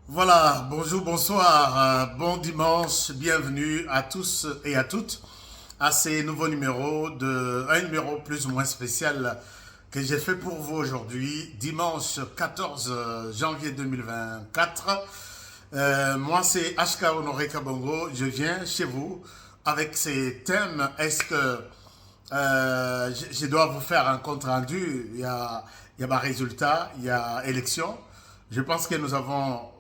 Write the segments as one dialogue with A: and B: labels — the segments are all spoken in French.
A: Voilà, bonjour, bonsoir, bon dimanche, bienvenue à tous et à toutes à ces nouveaux numéros un numéro plus ou moins spécial que j'ai fait pour vous aujourd'hui, dimanche 14 janvier 2024. Moi, c'est HK Honoré Kabongo, je viens chez vous avec ces thèmes. Est-ce que je dois vous faire un compte rendu? Il y a ma résultat, il y a élection. Je pense que nous avons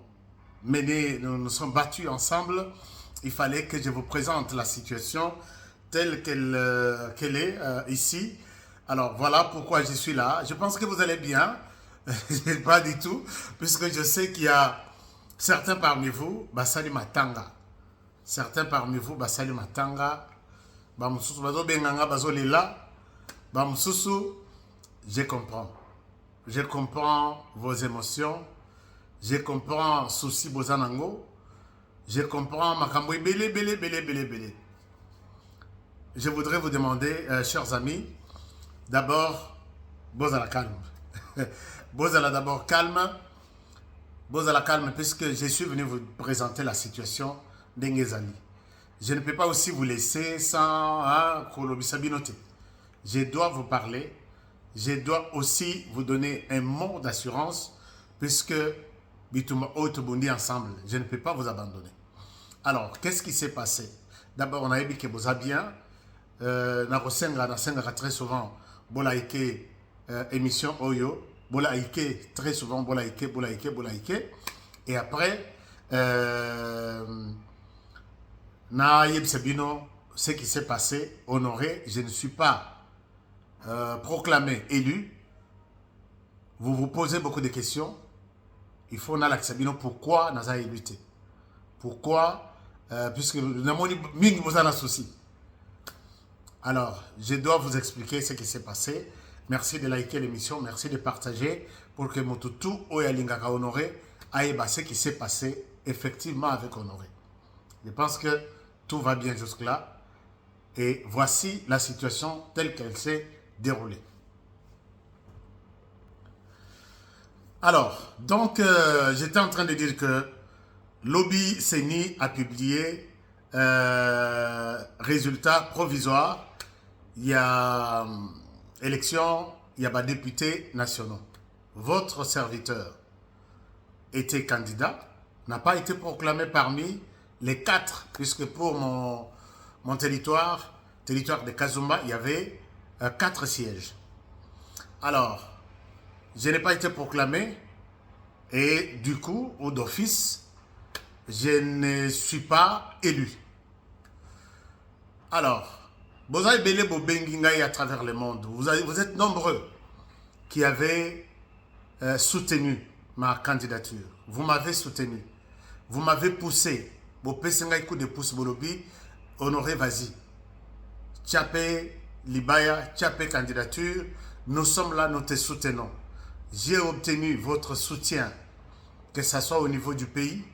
A: menés, nous nous sommes battus ensemble. Il fallait que je vous présente la situation telle qu'elle est ici. Alors voilà pourquoi je suis là. Je pense que vous allez bien. Pas du tout, puisque je sais qu'il y a certains parmi vous, Basali Matanga. Certains parmi vous, Basali Matanga. Bamususu Bazo Benganga Bazo Lila. Bamususu, je comprends. Je comprends vos émotions. Je comprends souci bozanango. Je comprends makambo belé, belé, belé, belé, belé. Je voudrais vous demander, chers amis, d'abord, bozala calme. Bozala d'abord calme. Bozala calme, puisque je suis venu vous présenter la situation d'Engezali. Je ne peux pas aussi vous laisser sans Kolobisabinote. Je dois vous parler. Je dois aussi vous donner un mot d'assurance, puisque Bituma Otobundi ensemble, je ne peux pas vous abandonner. Alors, qu'est-ce qui s'est passé? D'abord, on a dit que vous avez bien. Narosenga très souvent, Bolaike émission Oyo, Bolaike très souvent, Bolaike. Et après, na Yebsabino, ce qui s'est passé, honoré, je ne suis pas proclamé élu. Vous vous posez beaucoup de questions. Il faut na Sabino pourquoi Naza évité. Pourquoi puisque nous avons mis un souci. Alors, je dois vous expliquer ce qui s'est passé. Merci de liker l'émission, merci de partager pour que Motutu Oyalingaka Honoré aille ce qui s'est passé effectivement avec Honoré. Je pense que tout va bien jusque-là. Et voici la situation telle qu'elle s'est déroulée. Alors, donc, j'étais en train de dire que Lobby Seni a publié résultats provisoires. Il y a élection, il y a des députés nationaux. Votre serviteur était candidat, n'a pas été proclamé parmi les 4, puisque pour mon territoire de Kazumba, il y avait 4 sièges. Alors, je n'ai pas été proclamé et du coup, au d'office, je ne suis pas élu. Alors, vous avez belé Bobengingaï à travers le monde. Vous êtes nombreux qui avez soutenu ma candidature. Vous m'avez soutenu. Vous m'avez poussé. Vous pessengaï coup de pouce bolobi. Honoré, vas-y. Tchapé, Libaya, Tchapé candidature. Nous sommes là, nous te soutenons. J'ai obtenu votre soutien, que ce soit au niveau du pays,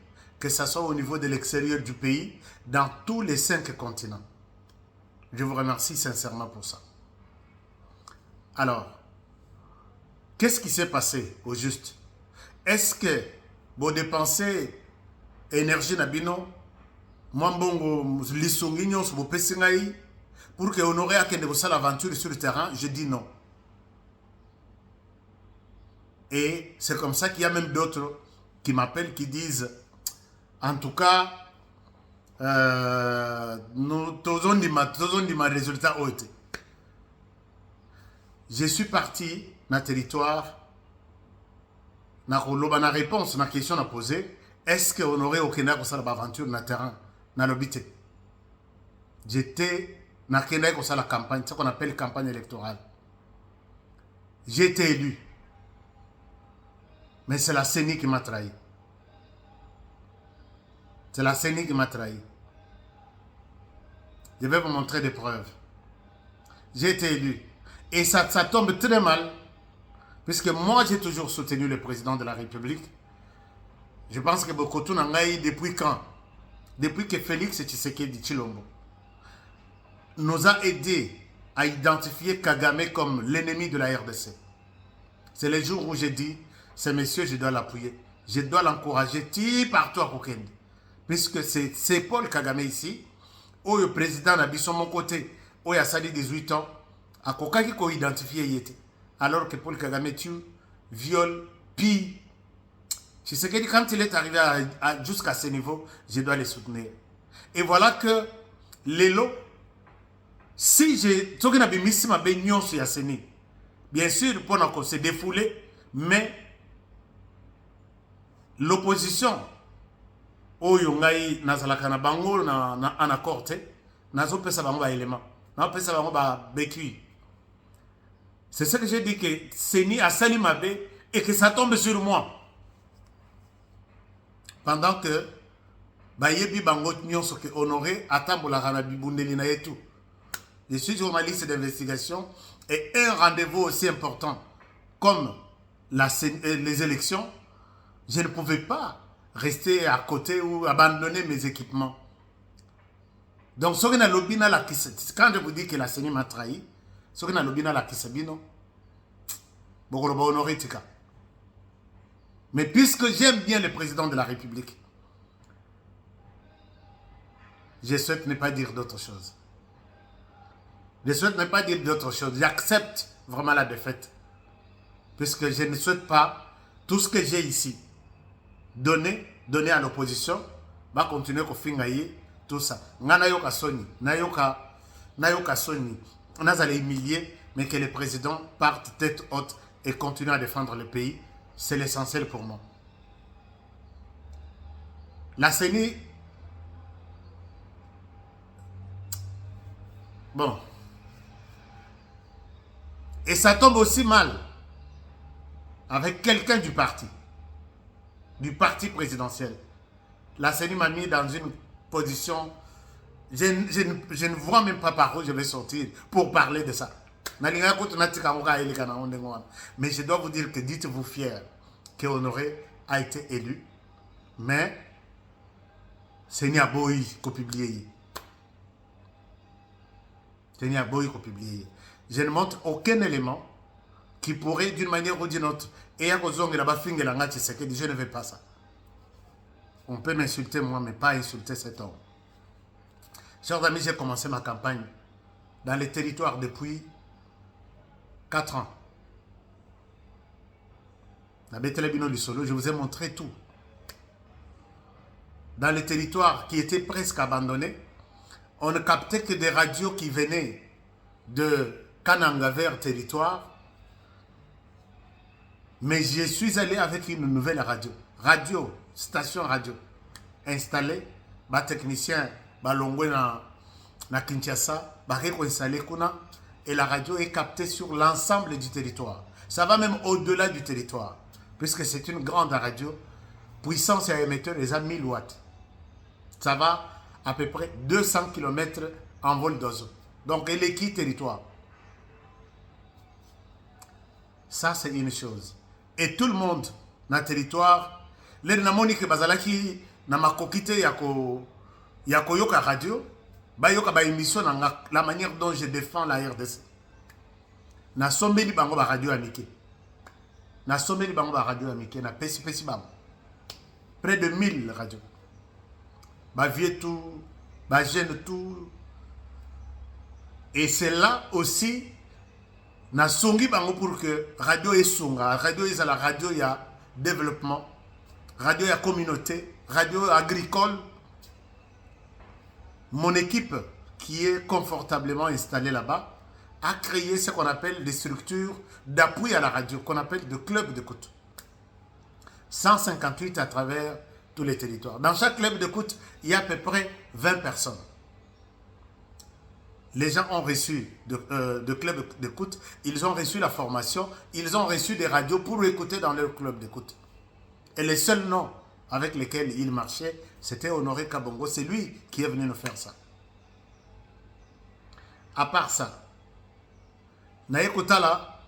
A: que ce soit au niveau de l'extérieur du pays, dans tous les 5 continents. Je vous remercie sincèrement pour ça. Alors, qu'est-ce qui s'est passé au juste? Est-ce que vous dépensez énergie nabino, mwambongo lisungignon sur vos pessingaï, pour que Honoré a l'aventure sur le terrain? Je dis non. Et c'est comme ça qu'il y a même d'autres qui m'appellent, qui disent, en tout cas, nous tous dit ma résultat haute. Je suis parti dans le territoire, na réponse na question à poser. Est-ce que Honoré Okenda ko sala aventure na terrain na l'obité? J'étais na Kenda ko sala campagne, ce qu'on appelle campagne électorale. J'ai été élu. Mais c'est la CENI qui m'a trahi. C'est la CENI qui m'a trahi. Je vais vous montrer des preuves. J'ai été élu. Et ça tombe très mal, puisque moi, j'ai toujours soutenu le président de la République. Je pense que Bokotou Nangaï, depuis quand? Depuis que Félix Tshisekedi Tshilombo nous a aidé à identifier Kagame comme l'ennemi de la RDC. C'est le jour où j'ai dit, ce monsieur, je dois l'appuyer. je dois l'encourager partout à Kokende. Puisque c'est Paul Kagame ici, où le président n'a pas mon côté, où il a sali 18 ans, à Kokaki ko identifié yete. Alors que Paul Kagame tue, viole, pille. Je sais que quand il est arrivé jusqu'à ce niveau, je dois les soutenir. Et voilà que Lelo, si j'ai bien sûr, pour se défouler, mais l'opposition, oyo ngai nazalaka na bango na accord te, nazo pesa bango ba élément, na pesa bango ba béqui. C'est ce que j'ai dit, que Seni a sali mabe et que ça tombe sur moi. Pendant que bayebi bango nyonso ke honoré atambola kana bibundeli na yetu. Je suis journaliste d'investigation et un rendez-vous aussi important comme les élections, je ne pouvais pas rester à côté ou abandonner mes équipements. Donc, quand je vous dis que la CENI m'a trahi, mais puisque j'aime bien le président de la République, je souhaite ne pas dire d'autre chose. Je souhaite ne pas dire d'autre chose. J'accepte vraiment la défaite. Puisque je ne souhaite pas tout ce que j'ai ici donner à l'opposition, va continuer à faire tout ça. Nayoka Soni, Nayoka Soni, on a allé humilier, mais que le président parte tête haute et continue à défendre le pays, c'est l'essentiel pour moi. La CENI, bon, et ça tombe aussi mal avec quelqu'un du parti présidentiel. La CENI m'a mis dans une position, je ne vois même pas par où je vais sortir pour parler de ça. Mais je dois vous dire que dites-vous fier que Honoré a été élu, mais CENI a beau qu'on publie. CENI a beau qu'on publie. Je ne montre aucun élément qui pourrait, d'une manière ou d'une autre, et je ne veux pas ça. On peut m'insulter moi, mais pas insulter cet homme. Chers amis, j'ai commencé ma campagne dans les territoires depuis 4 ans. Je vous ai montré tout. Dans les territoires qui étaient presque abandonnés, on ne captait que des radios qui venaient de Kananga vers territoire. Mais je suis allé avec une nouvelle station radio, installée, par technicien, Balongwe na Kinshasa, installé kuna, et la radio est captée sur l'ensemble du territoire. Ça va même au-delà du territoire, puisque c'est une grande radio, puissance et émetteur les 1000 watts. Ça va à peu près 200 km en vol d'oiseau. Donc, elle est qui territoire? Ça, c'est une chose. Et tout le monde dans le territoire, les namonique bazalaki na makokite yako yoka radio, ba yoka ba émission na la manière dont je défends la RDC. Na sombeli bango ba radio amike. Na sombeli bango ba radio amike na pesi bango. Près de 1000 radios. Ba vie tout, ba jeune tout. Et c'est là aussi na songi bango pour que radio est songa, radio est la radio il y a développement, radio il y a communauté, radio agricole. Mon équipe qui est confortablement installée là-bas a créé ce qu'on appelle des structures d'appui à la radio, qu'on appelle des clubs d'écoute. 158 à travers tous les territoires. Dans chaque club d'écoute, il y a à peu près 20 personnes. Les gens ont reçu de clubs d'écoute, ils ont reçu la formation, ils ont reçu des radios pour écouter dans leur club d'écoute. Et les seuls noms avec lesquels ils marchaient, c'était Honoré Kabongo. C'est lui qui est venu nous faire ça. À part ça, na ekutala,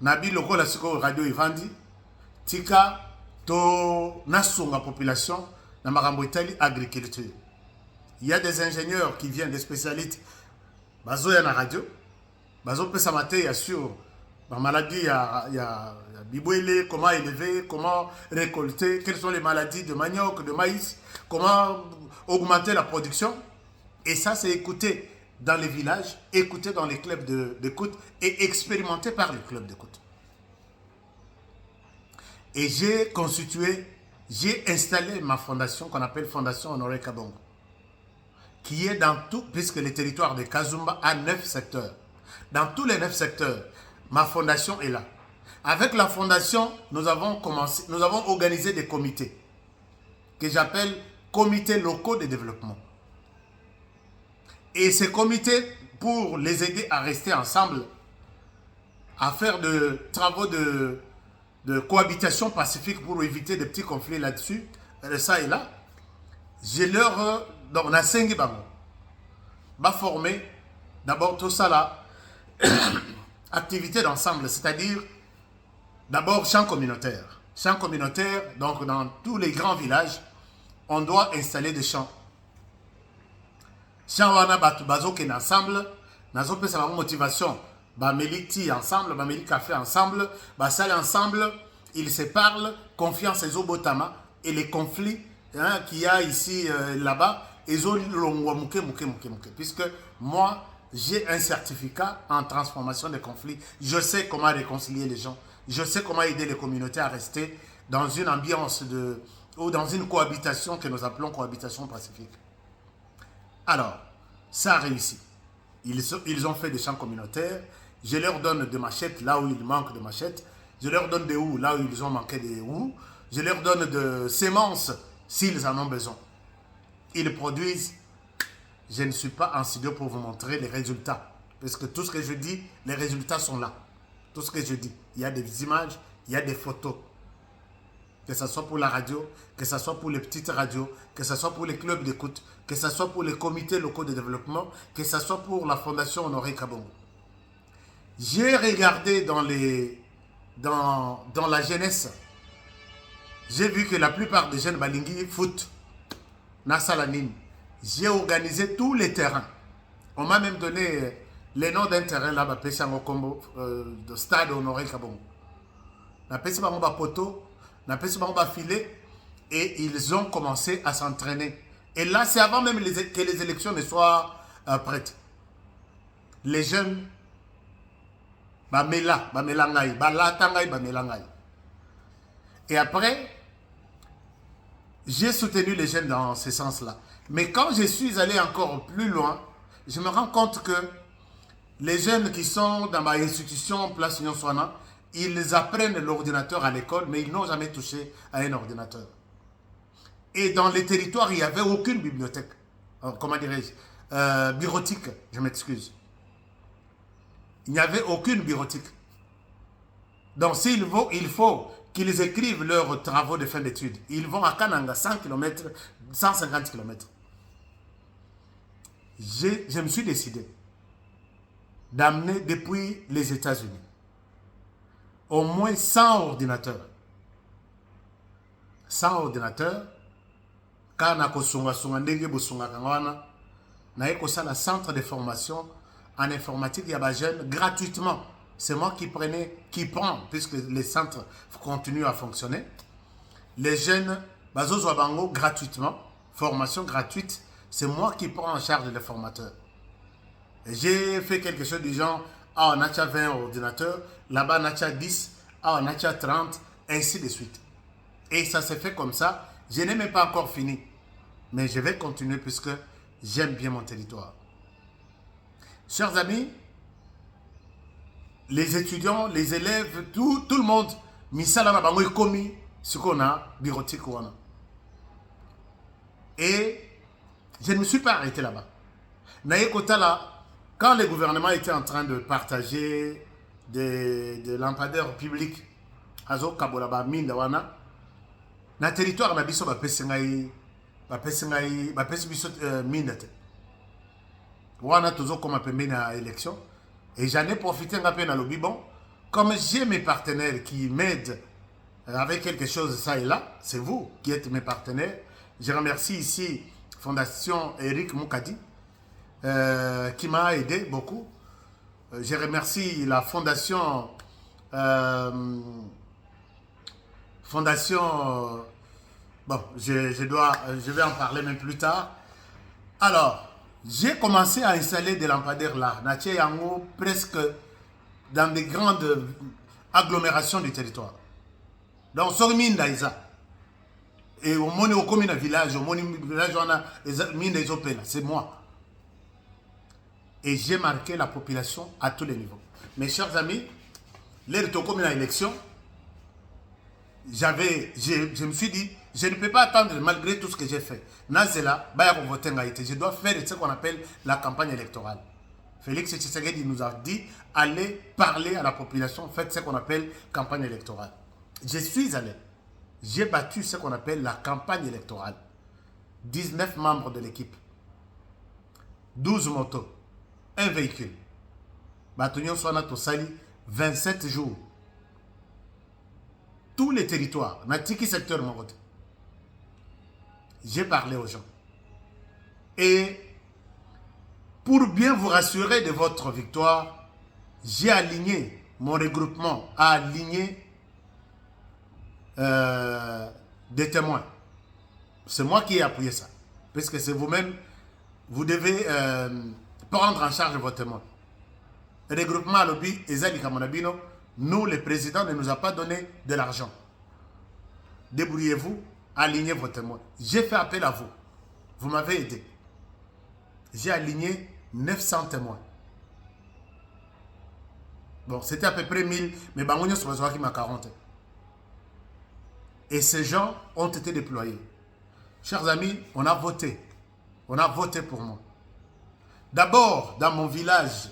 A: nabi loko la siko radio Ivandi, tika to nasunga population, na makambo itali agriculture. Il y a des ingénieurs qui viennent, des spécialistes, bazo ya na radio, bazo pesa mate ya sur La maladie, il y a Bibouélé, comment élever, comment récolter, quelles sont les maladies de manioc, de maïs, comment augmenter la production. Et ça, c'est écouté dans les villages, écouté dans les clubs d'écoute et expérimenté par les clubs d'écoute. Et j'ai installé ma fondation qu'on appelle Fondation Honoré Kabongo, qui est dans tout, puisque le territoire de Kazumba a 9 secteurs. Dans tous les 9 secteurs, ma fondation est là. Avec la fondation, nous avons organisé des comités que j'appelle comités locaux de développement. Et ces comités, pour les aider à rester ensemble, à faire de travaux de cohabitation pacifique pour éviter des petits conflits là-dessus, ça et là, on a 5 bango. Va former d'abord tout ça là, activité d'ensemble, c'est-à-dire d'abord champ communautaire. Champ communautaire, donc dans tous les grands villages, on doit installer des champs. Champ wana batu bazo ken ensemble, nazo pesa la motivation. Ba meliti ensemble, ba meli café ensemble, ba sale ensemble, ils se parlent, confiance et obotama et les conflits qu'il y a ici là-bas, puisque moi j'ai un certificat en transformation des conflits. Je sais comment réconcilier les gens. Je sais comment aider les communautés à rester dans une ambiance ou dans une cohabitation que nous appelons cohabitation pacifique. Alors, ça a réussi. Ils ont fait des champs communautaires. Je leur donne des machettes là où il manque de machettes. Je leur donne des houes là où ils ont manqué des houes. Je leur donne de semences s'ils en ont besoin. Ils produisent. Je ne suis pas en studio pour vous montrer les résultats. Parce que tout ce que je dis, les résultats sont là. Tout ce que je dis. Il y a des images, il y a des photos. Que ce soit pour la radio, que ce soit pour les petites radios, que ce soit pour les clubs d'écoute, que ce soit pour les comités locaux de développement, que ce soit pour la Fondation Honoré Kabongo. J'ai regardé dans la jeunesse, j'ai vu que la plupart des jeunes balingi foot, Nassalanine. J'ai organisé tous les terrains. On m'a même donné les noms d'un terrain là-bas, de stade Honoré Kabongo. La pêche ba poto, la pêche ba filet, et ils ont commencé à s'entraîner. Et là, c'est avant même que les élections ne soient prêtes. Les jeunes, et après, j'ai soutenu les jeunes dans ce sens-là. Mais quand je suis allé encore plus loin, je me rends compte que les jeunes qui sont dans ma institution Place Union Soana, ils apprennent l'ordinateur à l'école, mais ils n'ont jamais touché à un ordinateur. Et dans les territoires, il n'y avait aucune bibliothèque. Comment dirais-je, bureautique, je m'excuse. Il n'y avait aucune bureautique. Donc, il faut qu'ils écrivent leurs travaux de fin d'études. Ils vont à Kananga, 100 km, 150 km. Je me suis décidé d'amener depuis les États-Unis au moins 100 ordinateurs. 100 ordinateurs. Quand on a un centre de formation en informatique, il y a des jeunes gratuitement. C'est moi qui prends, puisque les centres continuent à fonctionner. Les jeunes, gratuitement, formation gratuite, c'est moi qui prends en charge les formateurs. J'ai fait quelque chose du genre, on a 20 ordinateurs, là-bas on a 10, on a 30, ainsi de suite. Et ça s'est fait comme ça. Je n'ai même pas encore fini. Mais je vais continuer puisque j'aime bien mon territoire. Chers amis, les étudiants, les élèves, tout le monde, misala na bango ekomi sikona bureautique wana. Et je ne me suis pas arrêté là-bas. Naye kotala, quand le gouvernement était en train de partager des lampadaires publics, azo kabolaba minda wana, na territoire na biso ba pesengai biso minda te. Wana tozo koma pembe na élection. Et j'en ai profité un peu dans le bon. Comme j'ai mes partenaires qui m'aident avec quelque chose ça et là, c'est vous qui êtes mes partenaires. Je remercie ici Fondation Eric Moukadi qui m'a aidé beaucoup. Je remercie la Fondation Fondation, bon, je vais en parler même plus tard. Alors, j'ai commencé à installer des lampadaires là, Natie Yango, presque dans des grandes agglomérations du territoire. Donc, Sormin Daïsa. Et au moins, au commune village, au moins, village, on a des opéras, c'est moi. Et j'ai marqué la population à tous les niveaux. Mes chers amis, l'air de commune à l'élection, je me suis dit, je ne peux pas attendre malgré tout ce que j'ai fait. Nazela, je dois faire ce qu'on appelle la campagne électorale. Félix Tshisekedi nous a dit, allez parler à la population, faites ce qu'on appelle campagne électorale. Je suis allé. J'ai battu ce qu'on appelle la campagne électorale. 19 membres de l'équipe. 12 motos. Un véhicule. Batunion Swana Tosali, 27 jours. Tous les territoires. Natiki secteur mon côté. J'ai parlé aux gens. Et pour bien vous rassurer de votre victoire, j'ai aligné, mon regroupement a aligné des témoins. C'est moi qui ai appuyé ça. Puisque c'est vous-même, vous devez prendre en charge vos témoins. Le regroupement à lobby, Ezali Kamonabino, nous, le président ne nous a pas donné de l'argent. Débrouillez-vous, alignez vos témoins. J'ai fait appel à vous. Vous m'avez aidé. J'ai aligné 900 témoins. Bon, c'était à peu près 1000, mais Bangonio se passe qui m'a 40. Et ces gens ont été déployés. Chers amis, on a voté. On a voté pour moi. D'abord, dans mon village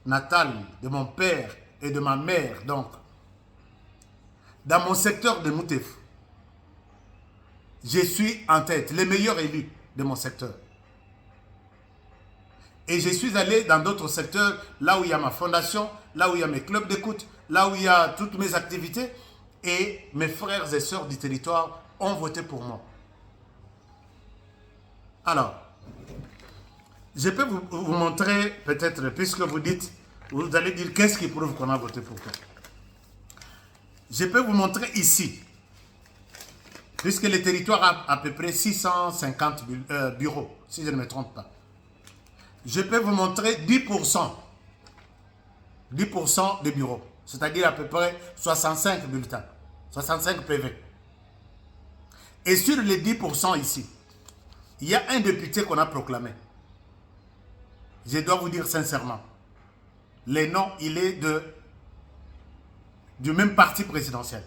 A: natal, de mon père et de ma mère, donc, dans mon secteur de Moutef, je suis en tête, les meilleurs élus de mon secteur. Et je suis allé dans d'autres secteurs, là où il y a ma fondation, là où il y a mes clubs d'écoute, là où il y a toutes mes activités. Et mes frères et sœurs du territoire ont voté pour moi. Alors, je peux vous montrer, peut-être, puisque vous dites, vous allez dire qu'est-ce qui prouve qu'on a voté pour toi. Je peux vous montrer ici, puisque le territoire a à peu près 650 bureaux, si je ne me trompe pas. Je peux vous montrer 10%. 10% des bureaux. C'est-à-dire à peu près 65 bulletins, 65 PV. Et sur les 10% ici, il y a un député qu'on a proclamé. Je dois vous dire sincèrement, le nom, il est du même parti présidentiel.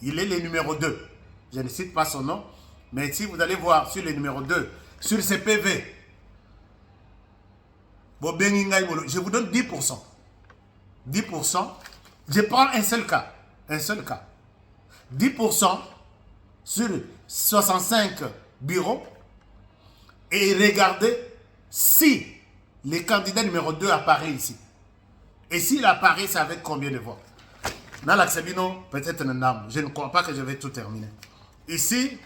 A: Il est le numéro 2. Je ne cite pas son nom, mais si vous allez voir sur le numéro 2, sur ces PV, je vous donne 10%. 10%. Je prends un seul cas. Un seul cas. 10% sur 65 bureaux. Et regardez si le candidat numéro 2 apparaît ici. Et s'il apparaît, c'est avec combien de voix? Dans l'Axabino, peut-être une âme. Je ne crois pas que je vais tout terminer. Ici,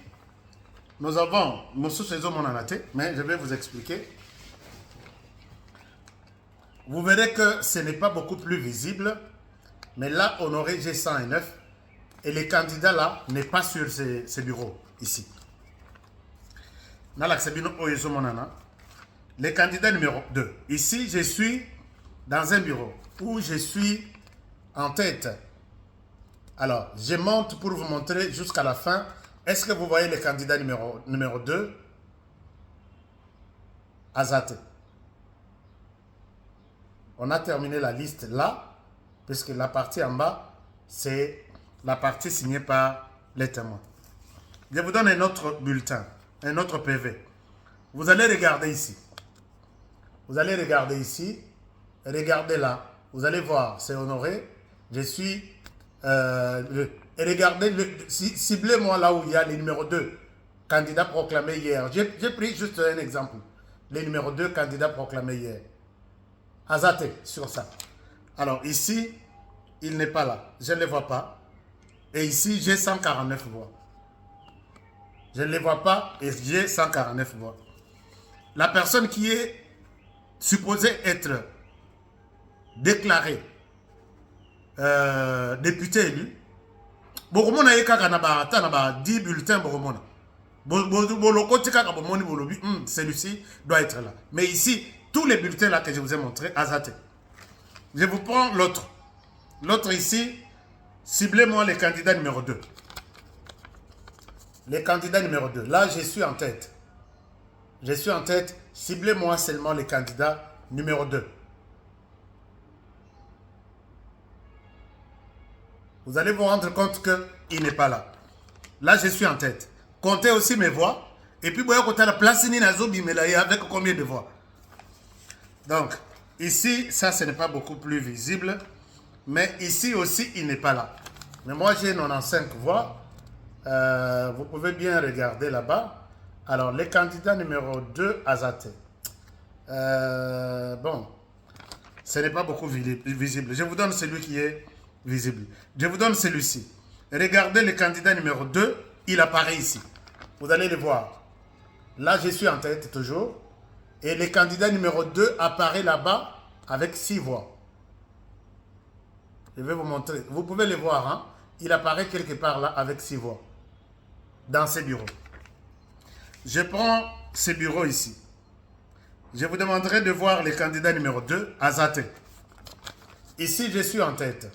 A: nous avons Moussou Sezo Monanate, mais je vais vous expliquer. Vous verrez que ce n'est pas beaucoup plus visible. Mais là, on aurait G109 et le candidat là n'est pas sur ces bureaux ici. Le candidat numéro 2. Ici, je suis dans un bureau où je suis en tête. Alors, je monte pour vous montrer jusqu'à la fin. Est-ce que vous voyez le candidat numéro 2? Azate. On a terminé la liste là. Puisque la partie en bas, c'est la partie signée par les témoins. Je vous donne un autre bulletin, un autre PV. Vous allez regarder ici. Vous allez regarder ici. Regardez là. Vous allez voir, c'est honoré. Je suis... et regardez, ciblez-moi là où il y a le numéro 2, candidat proclamé hier. J'ai pris juste un exemple. Le numéro 2, candidat proclamé hier. Azate, sur ça. Alors ici, il n'est pas là. Je ne le vois pas. Et ici, j'ai 149 voix. Je ne les vois pas et j'ai 149 voix. La personne qui est supposée être déclarée députés élus. Bokomona yeka na ba 10 bulletins bokomona. Celui-ci doit être là. Mais ici, tous les bulletins là que je vous ai montrés, Azate. Je vous prends l'autre. L'autre ici, ciblez-moi les candidats numéro 2. Les candidats numéro 2. Là, je suis en tête. Je suis en tête. Ciblez-moi seulement les candidats numéro 2. Vous allez vous rendre compte qu'il n'est pas là. Là, je suis en tête. Comptez aussi mes voix. Et puis, vous voyez la place avec combien de voix. Donc, ici, ça, ce n'est pas beaucoup plus visible. Mais ici aussi, il n'est pas là. Mais moi, j'ai 95 voix. Vous pouvez bien regarder là-bas. Alors, les candidats numéro 2, Azate. Bon, ce n'est pas beaucoup visible. Je vous donne celui qui est visible. Je vous donne celui-ci. Regardez le candidat numéro 2, il apparaît ici. Vous allez le voir. Là, je suis en tête toujours. Et le candidat numéro 2 apparaît là-bas avec 6 voix. Je vais vous montrer. Vous pouvez le voir. Hein? Il apparaît quelque part là avec 6 voix. Dans ces bureaux. Je prends ce bureau ici. Je vous demanderai de voir le candidat numéro 2, Azate. Ici, je suis en tête.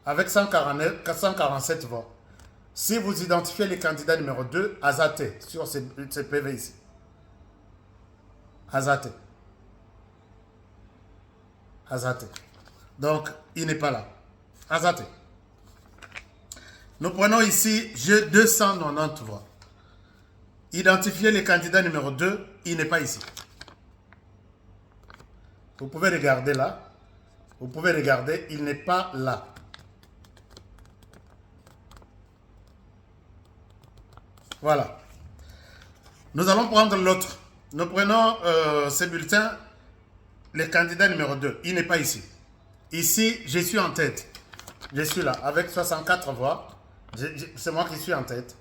A: Avec 147 voix. Si vous identifiez le candidat numéro 2, Azate, sur ce PV ici. Azate. Azate. Donc, il n'est pas là. Azate. Nous prenons ici, j'ai 290 voix. Identifiez le candidat numéro 2, il n'est pas ici. Vous pouvez regarder là. Vous pouvez regarder, il n'est pas là. Voilà. Nous allons prendre l'autre. Nous prenons ce bulletin, le candidat numéro 2. Il n'est pas ici. Ici, je suis en tête. Je suis là, avec 64 voix. C'est moi qui suis en tête.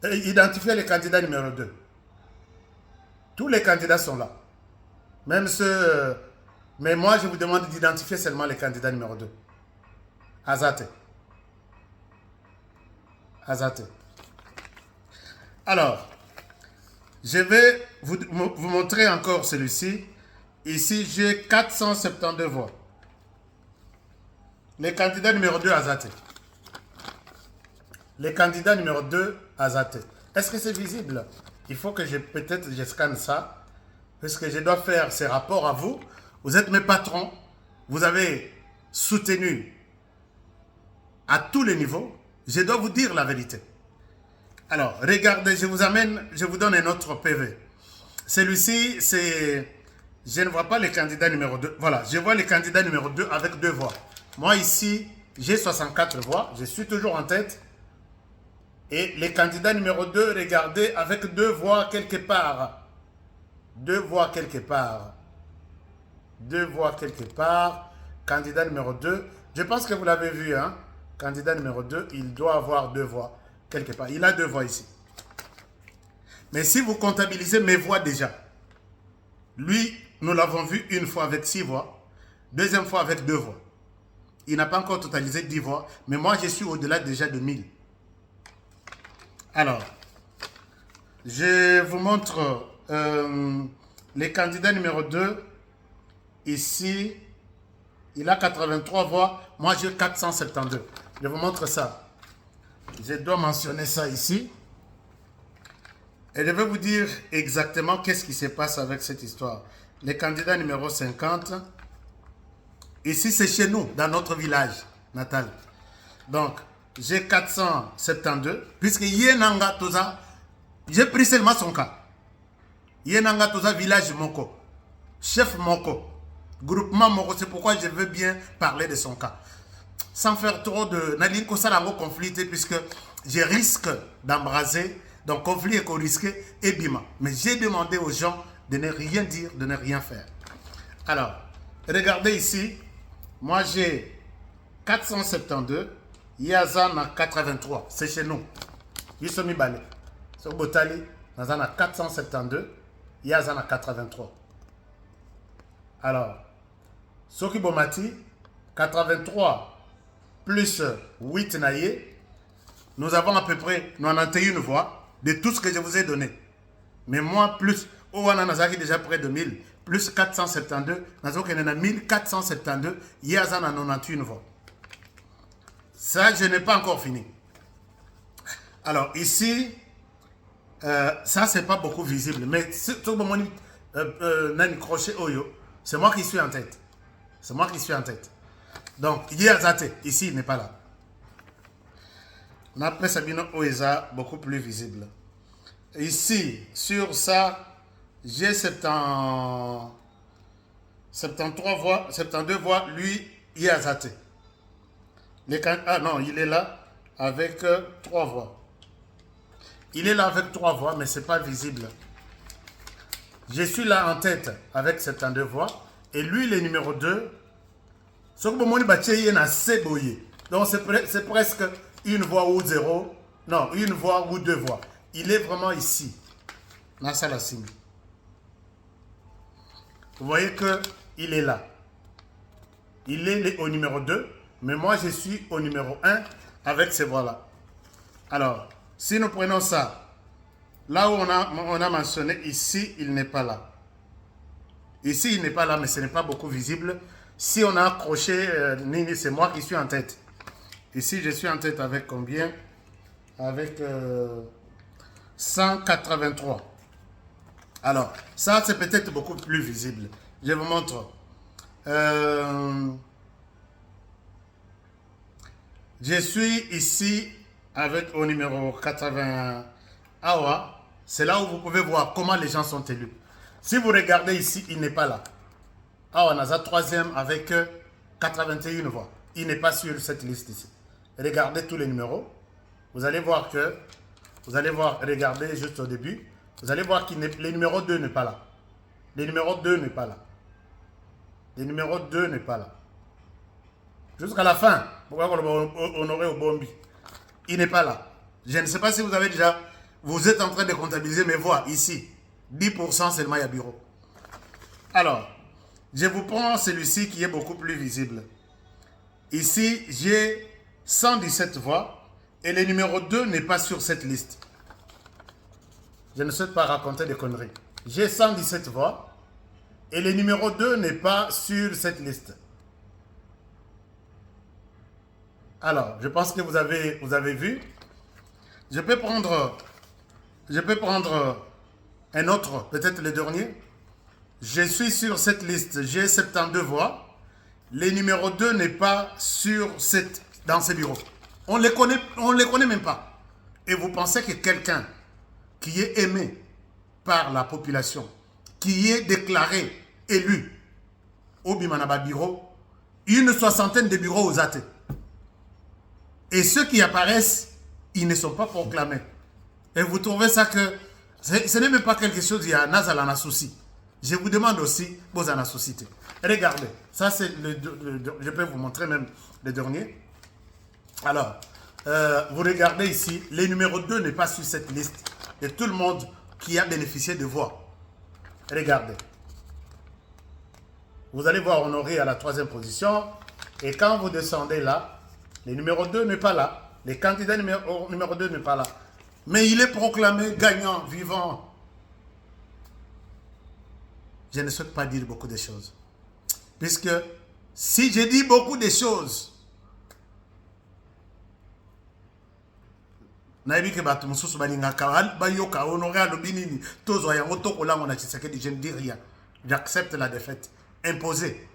A: Identifiez le candidat numéro 2. Tous les candidats sont là. Même ceux... mais moi, je vous demande d'identifier seulement le candidat numéro 2. Azate. Azate. Alors, je vais vous montrer encore celui-ci. Ici, j'ai 472 voix. Le candidat numéro 2, Azate. Le candidat numéro 2, Azate. Est-ce que c'est visible? Il faut que peut-être je scanne ça. Parce que je dois faire ces rapports à vous. Vous êtes mes patrons. Vous avez soutenu à tous les niveaux. Je dois vous dire la vérité. Alors, regardez, je vous donne un autre PV. Celui-ci, c'est... Je ne vois pas le candidat numéro 2. Voilà, je vois le candidat numéro 2 avec 2 voix. Moi, ici, j'ai 64 voix. Je suis toujours en tête. Et le candidat numéro 2, regardez, avec 2 voix quelque part. 2 voix quelque part. 2 voix quelque part. Candidat numéro 2. Je pense que vous l'avez vu, hein. Candidat numéro 2, il doit avoir 2 voix quelque part. Il a 2 voix ici. Mais si vous comptabilisez mes voix déjà, lui, nous l'avons vu une fois avec 6 voix, deuxième fois avec 2 voix. Il n'a pas encore totalisé 10 voix, mais moi, je suis au-delà déjà de 1000. Alors, je vous montre les candidats numéro 2. Ici, il a 83 voix. Moi, j'ai 472. Je vous montre ça. Je dois mentionner ça ici. Et je vais vous dire exactement qu'est-ce qui se passe avec cette histoire. Les candidats numéro 50. Ici, c'est chez nous, dans notre village natal. Donc, j'ai 472. Puisque Yenanga Toza, j'ai pris seulement son cas. Yenanga Toza, village Moko. Chef Moko. Groupement Moko. C'est pourquoi je veux bien parler de son cas. Sans faire trop de... Nalinko Salango conflit, puisque je risque d'embraser. Donc, conflit est risqué et bima. Mais j'ai demandé aux gens de ne rien dire, de ne rien faire. Alors, regardez ici. Moi, j'ai 472. Yazan a 83. C'est chez nous. Yisomi Balé. Sur Botali, Yazan a 472. Yazan a 83. Alors, Soki Bomati, 83 plus 8 naïe, nous avons à peu près 91 voix de tout ce que je vous ai donné. Mais moi, plus, Owana Nazaki déjà près de 1000, plus 472, Nazaki en a 1472, Yazan a 91 voix. Ça, je n'ai pas encore fini. Alors, ici, ça, c'est pas beaucoup visible, mais tout le monde Nani Crochet Oyo, c'est moi qui suis en tête. C'est moi qui suis en tête. Donc, Yazate, ici, il n'est pas là. Après Sabino Oeza, beaucoup plus visible. Ici, sur ça, j'ai 73 voix, 72 voix, lui, Yazate. Ah non, il est là avec 3 voix. Il est là avec 3 voix, mais ce n'est pas visible. Je suis là en tête avec 72 voix. Et lui, le numéro 2, donc c'est presque une voix ou 0. Non, une voix ou 2 voix. Il est vraiment ici. Vous voyez qu'il est là. Il est au numéro 2. Mais moi, je suis au numéro 1 avec ces voix-là. Alors, si nous prenons ça, là où on a mentionné, ici, il n'est pas là. Ici, il n'est pas là, mais ce n'est pas beaucoup visible. Si on a accroché, Nini, c'est moi qui suis en tête. Ici, je suis en tête avec combien? Avec 183. Alors, ça, c'est peut-être beaucoup plus visible. Je vous montre. Je suis ici avec au numéro 80. Awa, c'est là où vous pouvez voir comment les gens sont élus. Si vous regardez ici, il n'est pas là. Awa Naza, troisième avec 81 voix. Il n'est pas sur cette liste ici. Regardez tous les numéros. Vous allez voir que, regardez juste au début, vous allez voir que le numéro 2 n'est pas là. Le numéro 2 n'est pas là. Le numéro 2 n'est pas là. Jusqu'à la fin, pourquoi on aurait au Bombi? Il n'est pas là. Je ne sais pas si vous avez déjà... Vous êtes en train de comptabiliser mes voix ici. 10% seulement il y a bureau. Alors, je vous prends celui-ci qui est beaucoup plus visible. Ici, j'ai 117 voix et le numéro 2 n'est pas sur cette liste. Je ne souhaite pas raconter des conneries. J'ai 117 voix et le numéro 2 n'est pas sur cette liste. Alors, je pense que vous avez vu. Je peux prendre un autre, peut-être le dernier. Je suis sur cette liste, j'ai 72 voix. Le numéro 2 n'est pas dans ce bureau. On les connaît même pas. Et vous pensez que quelqu'un qui est aimé par la population, qui est déclaré élu au Bimanaba bureau, une soixantaine de bureaux aux athées. Et ceux qui apparaissent, ils ne sont pas proclamés. Et vous trouvez ça que ce n'est même pas quelque chose, il y a Nazal en souci. Je vous demande aussi, vous en souci. Regardez, ça c'est je peux vous montrer même le dernier. Alors, vous regardez ici, le numéro 2 n'est pas sur cette liste de tout le monde qui a bénéficié de voix. Regardez. Vous allez voir Honoré à la 3e position. Et quand vous descendez là, le numéro 2 n'est pas là. Le candidat numéro 2 n'est pas là. Mais il est proclamé gagnant, vivant. Je ne souhaite pas dire beaucoup de choses. Puisque si je dis beaucoup de choses, je ne dis rien. J'accepte la défaite. Imposée.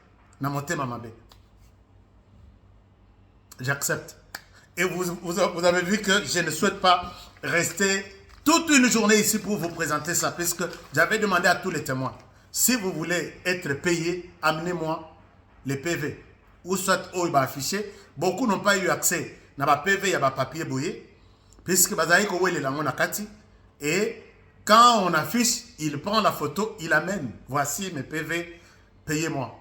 A: J'accepte. Et vous avez vu que je ne souhaite pas rester toute une journée ici pour vous présenter ça, puisque j'avais demandé à tous les témoins, si vous voulez être payé, amenez-moi les PV. Ou soit il va afficher. Beaucoup n'ont pas eu accès à PV, il y a papier bouillé, puisque et quand on affiche, il prend la photo, il amène. Voici mes PV, payez-moi.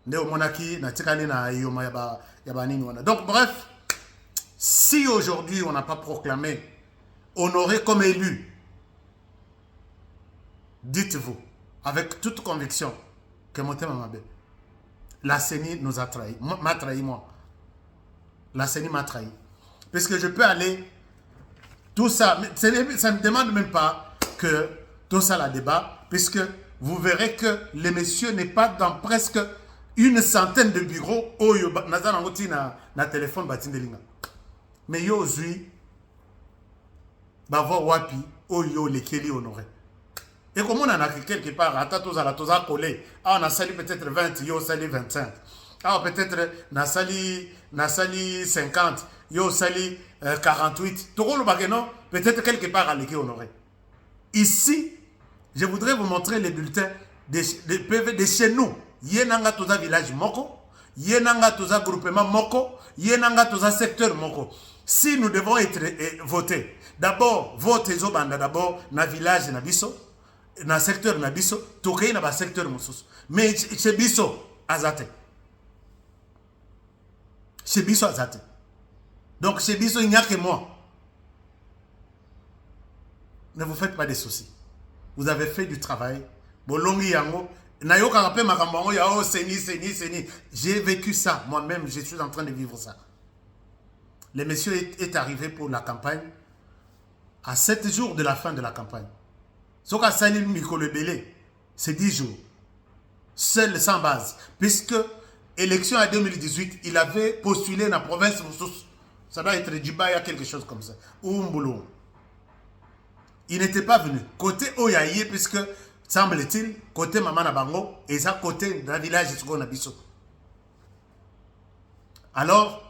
A: Donc bref, si aujourd'hui on n'a pas proclamé Honoré comme élu, dites-vous avec toute conviction que Motema Mabe la CENI nous a trahi, m'a trahi moi. La CENI m'a trahi. Parce que je peux aller, tout ça, ça ne demande même pas que tout ça la débat, puisque vous verrez que le monsieur n'est pas dans presque une centaine de bureaux où il y a un téléphone. Mais il y a aussi wapi où il y a les Kelly honorés. Et comme on en a quelque part, on a sali peut-être 20, il y a sali 25. Ah, peut-être na sali 50, il y a sali 48. Peut-être quelque part à l'équipe honoré. Ici, je voudrais vous montrer les bulletins de PV de chez nous. Yenanga toza village moko, yenanga toza groupement moko, yenanga toza secteur moko. Si nous devons être votés, d'abord vote ezobanda d'abord na village na biso, na secteur na biso, tokei na ba secteur mosusu. Mais chez biso azate. Chez biso azate. Donc chez biso il n'y a que moi. Ne vous faites pas de soucis. Vous avez fait du travail. Bolongi yango. J'ai vécu ça. Moi-même, je suis en train de vivre ça. Le monsieur est arrivé pour la campagne à 7 jours de la fin de la campagne. Soka Salim Mikolo Belé, c'est 10 jours. Seul, sans base. Puisque élection en 2018, il avait postulé dans la province. Ça doit être Djibaya, quelque chose comme ça. Ou Mboulou. Il n'était pas venu. Côté Oyaye, puisque, semble-t-il, côté Maman Nabango, et ça côté dans le village de Nabiso. Alors,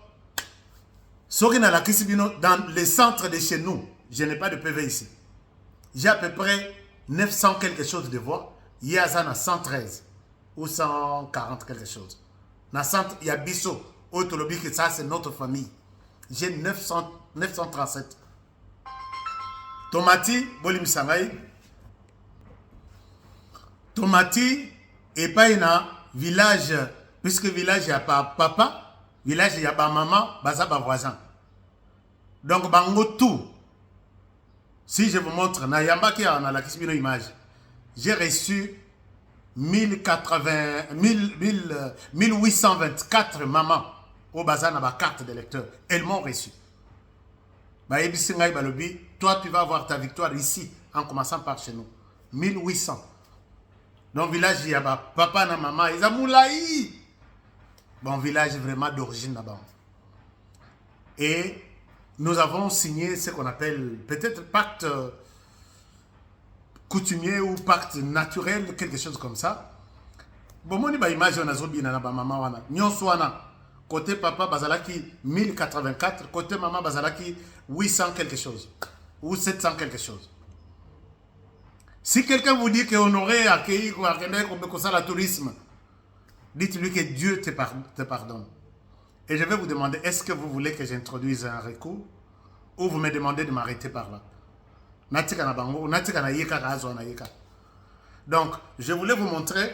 A: Sorina la Kisibino, dans les centres de chez nous, je n'ai pas de PV ici. J'ai à peu près 900 quelque chose de voix. Il y a ça dans 113 ou 140 quelque chose. Dans centre, il y a Bisso. Autolobi, que ça, c'est notre famille. J'ai 937. Tomati, Bolim Sangai. Tomati, et pas un village, puisque village, il n'y a pas papa, village, il n'y a pas maman, baza ba voisin. Donc, bango tout. Si je vous montre, na yamba qui a la kisbino image, j'ai reçu 1824 mamans au bazar na ba carte d'électeur. Elles m'ont reçu. Toi, tu vas avoir ta victoire ici, en commençant par chez nous. 1800. Dans le village, il y a papa et maman, ils ont moulaï. Bon, village vraiment d'origine là-bas. Et nous avons signé ce qu'on appelle peut-être pacte coutumier ou pacte naturel, quelque chose comme ça. Bon, moi, je imagine que maman, côté papa, bazalaki 1084, côté maman, bazalaki 800 quelque chose, ou 700 quelque chose. Si quelqu'un vous dit qu'on aurait accueilli le tourisme, dites-lui que Dieu te pardonne. Et je vais vous demander, est-ce que vous voulez que j'introduise un recours ou vous me demandez de m'arrêter par là? Donc, je voulais vous montrer,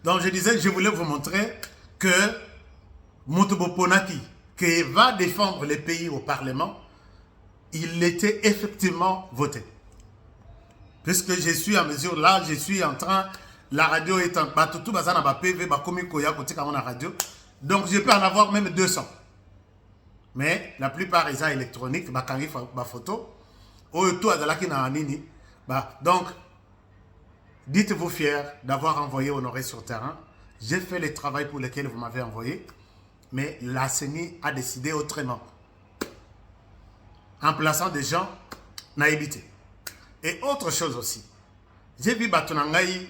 A: je voulais vous montrer que Motobo Ponaki, qui va défendre les pays au Parlement, il était effectivement voté. Puisque je suis en mesure, là, je suis en train, la radio est en tout bazana ba PV, ba komi koya côté comme la radio. Donc je peux en avoir même 200. Mais la plupart ils sont électroniques, ba kangi ba photo. O tout azalaki na nini. Donc dites-vous fiers d'avoir envoyé Honoré sur terrain. J'ai fait le travail pour lequel vous m'avez envoyé, mais la CENI a décidé autrement. En plaçant des gens naïveté. Et autre chose aussi, j'ai vu Batunangaï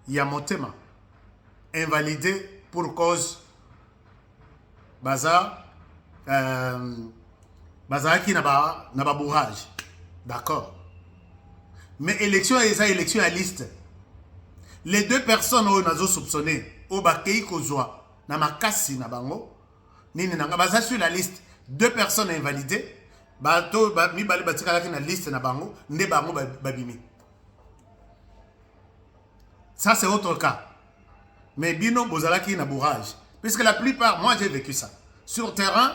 A: Yamotema invalidé pour cause Baza qui n'a pas bourrage. D'accord. Mais élection et ça, élection à liste. Les deux personnes où nous soupçonné, au Bakei Kozwa, na Makasi na bango, nini nanga baza sur la liste, deux personnes invalidées. Bato mi bali batika la liste na bango nde bango babimi. Ça c'est autre cas. Mais bino bozalaki na bourrage. Puisque la plupart, moi j'ai vécu ça. Sur terrain,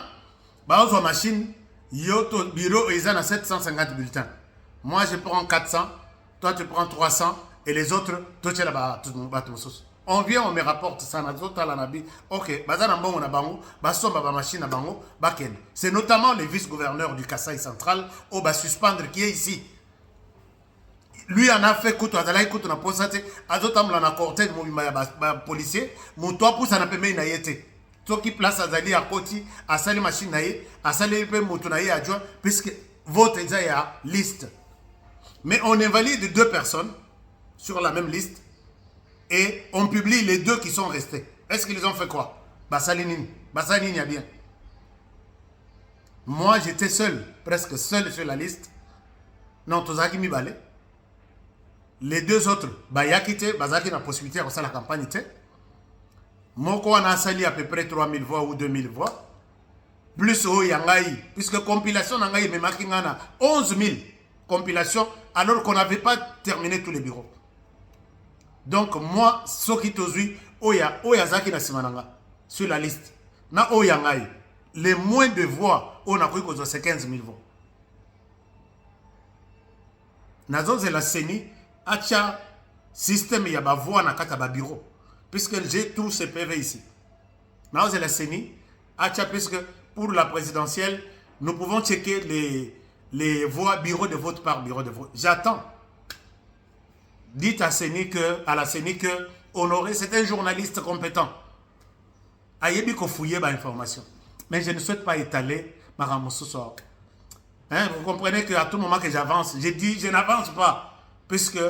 A: baozo machine, yoto bureau ils ont 750 bulletins. Moi je prends 400, toi tu prends 300 et les autres toi tu es là-bas. On vient, on me rapporte ça, ok, on a bango, machine à bango, c'est notamment le vice-gouverneur du Kasaï central, au bas suspendre qui est ici. Lui en a fait kutu azala kutu na posate azotamla na cortège mobimba ya policier muto pousa na pembe na yete toki place azali à koti asali machine na ye asali pe muto na ye adjoint puisque vote déjà ya liste. Mais on invalide 2 personnes sur la même liste et on publie les 2 qui sont restés. Est-ce qu'ils ont fait quoi? Basali nini a bien. Moi j'étais seul, presque seul sur la liste. Non, tozaki mi balé. Les 2 autres, Bayakite, Bazaki n'a possibilité de faire la campagne. Moko a sali à peu près 3000 voix ou 2000 voix. Plus au Yangaï, puisque compilation Nangaï me makingana 11 000 compilations alors qu'on n'avait pas terminé tous les bureaux. Donc moi, Soki Tozui, Oya Zaki na Simananga, sur la liste. Na Oyangaï, les moins de voix, on a pris que c'est 15 000 voix. Nazo c'est la CENI. Acha système ya ba voix na kata ba bureau puisque j'ai tous ces PV ici. Now c'est la CENI acha puisque pour la présidentielle nous pouvons checker les voix bureau de vote par bureau de vote. J'attends. Dites à la CENI que Honoré c'est un journaliste compétent. Ayebi ko fouiller ba information. Mais je ne souhaite pas étaler ma ramosso soir. Hein, vous comprenez qu'à tout moment que j'avance, j'ai dit je n'avance pas. Puisque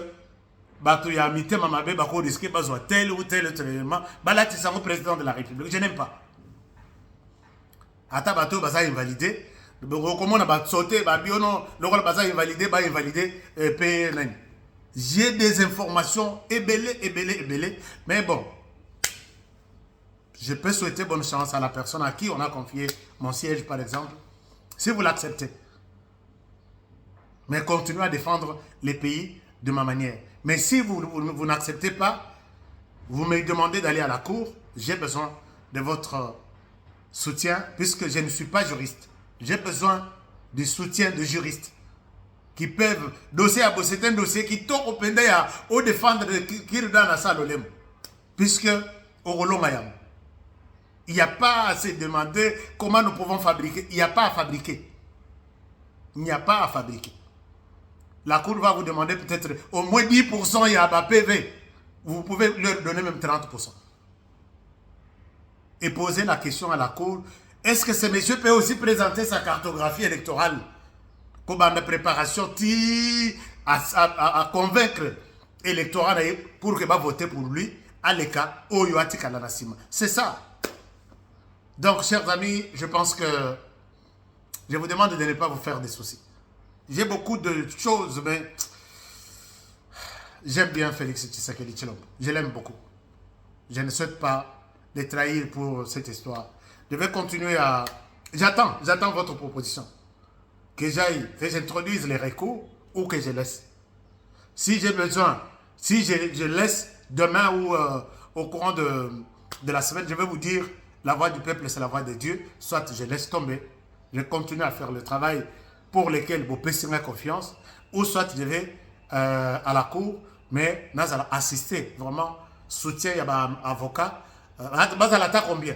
A: bato ya mité mamabe bako risqué bazwa tel ou tel élément balati sango président de la République, je n'aime pas. Ata bato baza invalidé comment on a sauté ba biono le rôle baza invalidé ba invalidé PNN. J'ai des informations ébellées, mais bon, je peux souhaiter bonne chance à la personne à qui on a confié mon siège par exemple, si vous l'acceptez. Mais continuez à défendre les pays de ma manière. Mais si vous n'acceptez pas, vous me demandez d'aller à la cour, j'ai besoin de votre soutien, puisque je ne suis pas juriste. J'ai besoin du soutien de juristes qui peuvent, dossier à bosser, c'est un dossier qui tourne au pendant au défendre qui est dans la salle, puisque au Rolongayam, il n'y a pas à se demander comment nous pouvons fabriquer. Il n'y a pas à fabriquer. Il n'y a pas à fabriquer. La Cour va vous demander peut-être au moins 10%, il y a un PV. Vous pouvez leur donner même 30%. Et poser la question à la Cour, est-ce que ce monsieur peut aussi présenter sa cartographie électorale comme une préparation à convaincre l'électorat pour qu'il va voter pour lui à l'écart au Yoati Kalanasima. C'est ça. Donc, chers amis, je pense que je vous demande de ne pas vous faire des soucis. J'ai beaucoup de choses, mais j'aime bien Félix Tshisekedi Tshilombo. Je l'aime beaucoup. Je ne souhaite pas les trahir pour cette histoire. Je vais continuer à... J'attends votre proposition. Que j'aille, que j'introduise les recours ou que je laisse. Si j'ai besoin, si je laisse demain ou au courant de la semaine, je vais vous dire la voix du peuple, c'est la voix de Dieu. Soit je laisse tomber, je continue à faire le travail pour lequel vous pouvez signer confiance, ou soit je vais à la cour, mais nous allons assister, vraiment, soutien, il y a un avocat. Combien?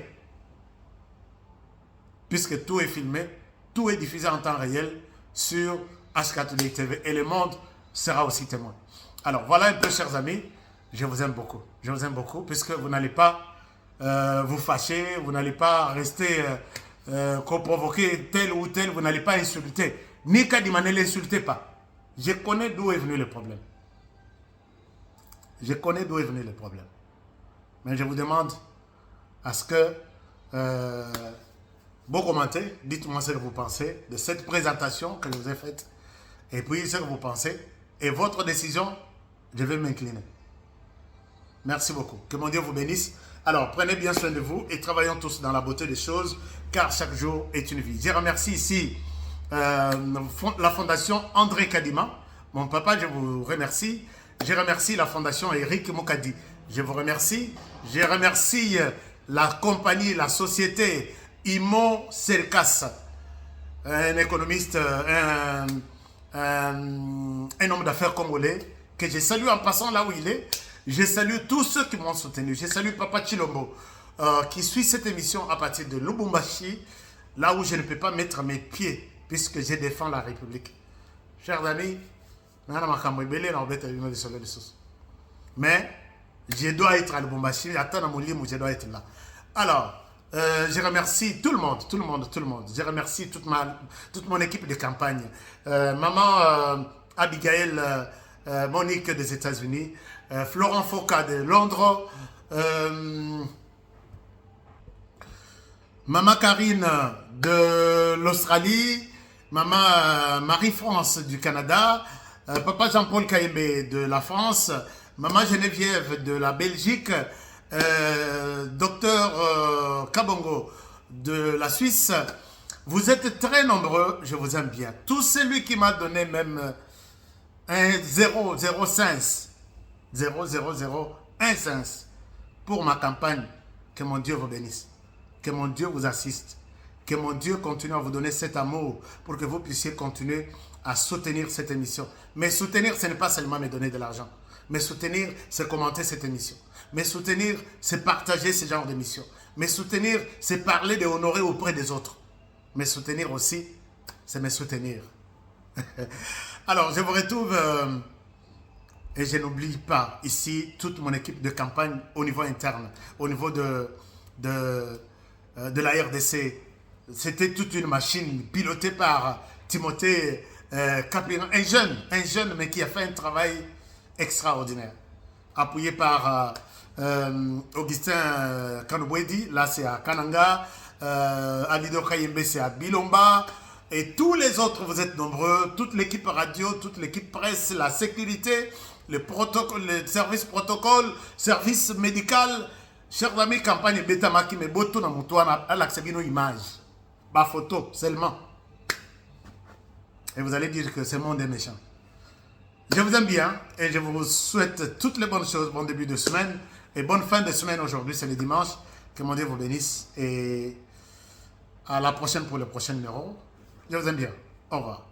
A: Puisque tout est filmé, tout est diffusé en temps réel sur H4 TV et le monde sera aussi témoin. Alors voilà un peu, chers amis, je vous aime beaucoup. Je vous aime beaucoup puisque vous n'allez pas vous fâcher, vous n'allez pas rester provoquer tel ou tel, vous n'allez pas insulter. Ni Kadima, ne l'insultez pas. Je connais d'où est venu le problème. Je connais d'où est venu le problème. Mais je vous demande à ce que vous commentez, dites-moi ce que vous pensez de cette présentation que je vous ai faite. Et puis ce que vous pensez. Et votre décision, je vais m'incliner. Merci beaucoup. Que mon Dieu vous bénisse. Alors, prenez bien soin de vous et travaillons tous dans la beauté des choses, car chaque jour est une vie. Je remercie ici la fondation André Kadima. Mon papa, je vous remercie. Je remercie la fondation Eric Mokadi. Je vous remercie. Je remercie la compagnie, la société Imo Serkas, un économiste, un homme d'affaires congolais, que je salue en passant là où il est. Je salue tous ceux qui m'ont soutenu. Je salue Papa Chilombo, qui suit cette émission à partir de Lubumbashi, là où je ne peux pas mettre mes pieds, puisque je défends la République. Chers amis, mais je dois être à Lubumbashi, attends mon lit où je dois être là. Alors, je remercie tout le monde. Je remercie toute mon équipe de campagne. Maman Abigail Monique des États-Unis, Florent Foka de Londres, Maman Karine de l'Australie, Maman Marie-France du Canada, Papa Jean-Paul Kaïmé de la France, Maman Geneviève de la Belgique, Docteur Kabongo de la Suisse. Vous êtes très nombreux, je vous aime bien. Tout celui qui m'a donné même un 0,05 0,0015 pour ma campagne, que mon Dieu vous bénisse, que mon Dieu vous assiste, que mon Dieu continue à vous donner cet amour pour que vous puissiez continuer à soutenir cette émission. Mais soutenir, ce n'est pas seulement me donner de l'argent. Mais soutenir, c'est commenter cette émission. Mais soutenir, c'est partager ce genre d'émission. Mais soutenir, c'est parler de honorer auprès des autres. Mais soutenir aussi, c'est me soutenir. Alors, je vous retrouve et je n'oublie pas ici toute mon équipe de campagne au niveau interne, au niveau de la RDC. C'était toute une machine pilotée par Timothée Capiran, un jeune, mais qui a fait un travail extraordinaire. Appuyé par Augustin Kanobwedi, là c'est à Kananga, Alido Kayembe c'est à Bilomba, et tous les autres, vous êtes nombreux, toute l'équipe radio, toute l'équipe presse, la sécurité, le service protocole, service médical. Chers amis, campagne Betamaki, mais boto na mutuana, à l'accébino image, ma photo seulement. Et vous allez dire que ce monde est méchant. Je vous aime bien et je vous souhaite toutes les bonnes choses, bon début de semaine et bonne fin de semaine aujourd'hui, c'est le dimanche. Que mon Dieu vous bénisse et à la prochaine pour le prochain numéro. Je vous aime bien. Au revoir.